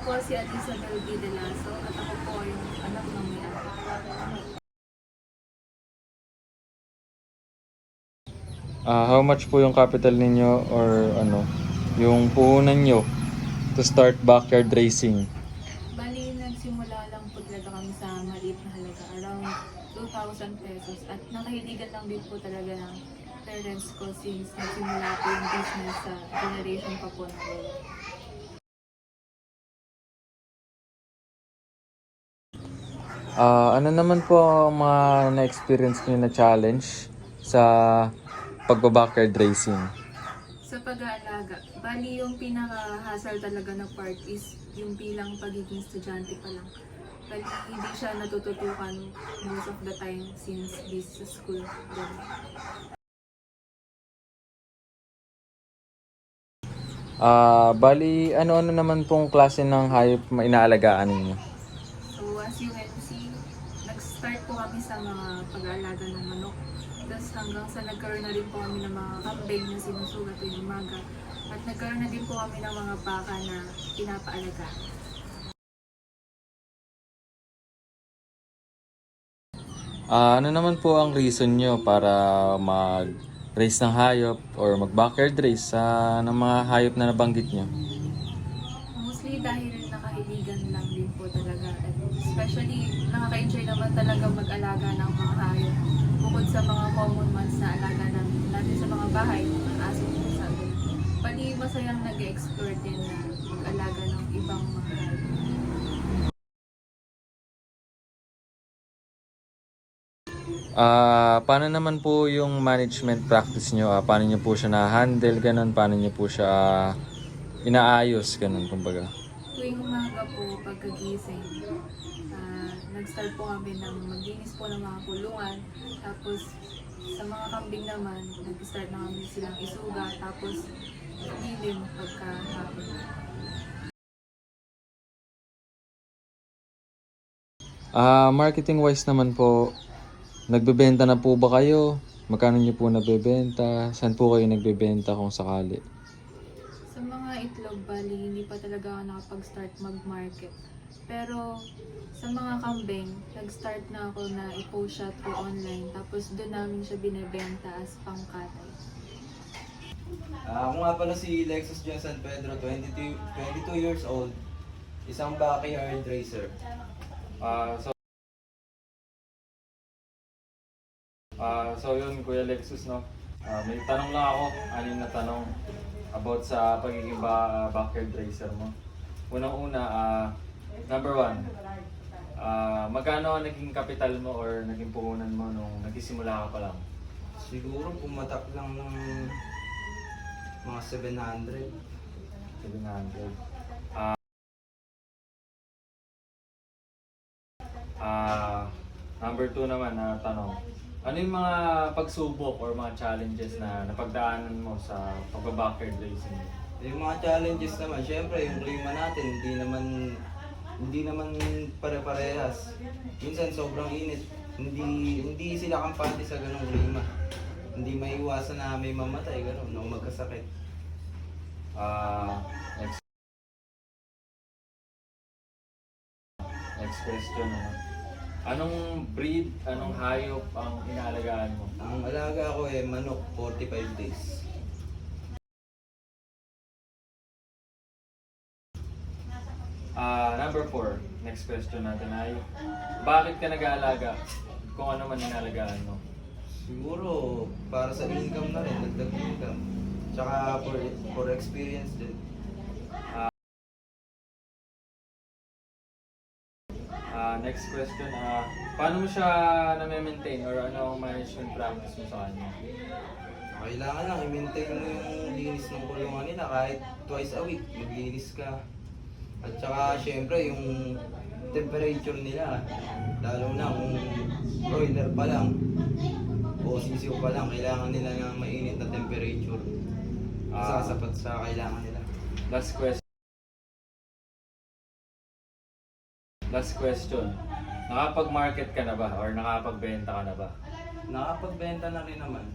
po si Isabel B. De Lasso at ako po yung anak ng may-ari. How much po yung capital ninyo or yung puhunan nyo to start backyard racing? Bali, nagsimula lang po talaga kami sa maliit na halaga, around 2,000 pesos. At nakahiligan lang din po talaga ng parents ko since nagsimula po yung business sa generation pa po na lolo. Ano naman po ang mga na-experience nyo na challenge sa pagba-backyard racing? Sa pag-aalaga, bali yung pinaka-hassle talaga na part is yung bilang pagiging estudyante pa lang. Bali, hindi siya natututukan most of the time since this school. Bali, ano-ano naman pong klase ng hayop inaalagaan ninyo? So as you can see, nag-start po kami sa mga pag-aalaga ng manok. Tapos hanggang sa nagkaroon na rin po kami ng mga kambing na sinusugat tuwing umaga. At nagkaroon na din po kami ng mga baka na pinapaalaga. Ano naman po ang reason nyo para mag-race ng hayop or mag-backyard race ng mga hayop na nabanggit nyo? Mostly dahil nakahiligan lang din po talaga. At especially, nakaka-enjoy naman talaga mag-alaga ng mga hayop. Bukod sa mga common ones na alaga natin sa mga bahay, mga aso, pusa. Pali masayang nag-explore din na mag-alaga ng ibang mga hayop. Paano naman po yung management practice nyo? Paano nyo po siya na-handle, ganun? Paano nyo po siya inaayos, ganun, kumbaga? Tuwing umaga po, pagkagising, nag-start po kami ng maglinis po ng mga kulungan. Tapos, sa mga kambing naman, nag-start na kami silang isuga. Tapos, dilim pagkahapon. Marketing wise naman po, nagbebenta na po ba kayo? Magkano nyo po nabebenta? Saan po kayo nagbebenta kung sakali? Sa mga itlog, bali, hindi pa talaga ako nakapag-start mag-market. Pero sa mga kambing, nag-start na ako na i-post siya through online. Tapos doon namin siya binibenta as pangkatay. Ako nga pala si Lexus John San Pedro, 22 years old, isang backyard racer. So yun, Kuya Lexus, no? May tanong lang ako, anin na tanong about sa pagiging backyard racer mo. Unang-una, number one, magkano ang naging kapital mo or naging puhunan mo nung nagsisimula ka pa lang? Siguro pumatak lang ng mga 700. 700. Number two naman na tanong, ano yung mga pagsubok or mga challenges na napagdaanan mo sa pagba-backyard racing? Yung mga challenges naman, syempre yung klima natin, hindi naman pare-parehas. Minsan sobrang init. Hindi sila kampante sa ganung klima. Hindi maiwasan na may mamatay ganun, no, magkasakit. Next, next question. Anong breed, anong hayop ang inaalagaan mo? Ang alaga ko manok, 45 days. Number 4, next question natin ay, bakit ka nag-aalaga kung ano man inaalagaan mo? Siguro para sa income na rin, dagdag income. Tsaka for experience din. Next question, paano mo siya na-maintain or ano ang management practice mo sa kanya? Kailangan lang i-maintain mo yung linis ng kulungan nila kahit twice a week, maglinis ka. At saka syempre yung temperature nila, lalo na kung broiler pa lang o sisiw pa lang, kailangan nila ng mainit na temperature. Sasapat sa kailangan nila. Last question. Nakapag-market ka na ba or nakapagbenta ka na ba? Nakapagbenta na rin naman.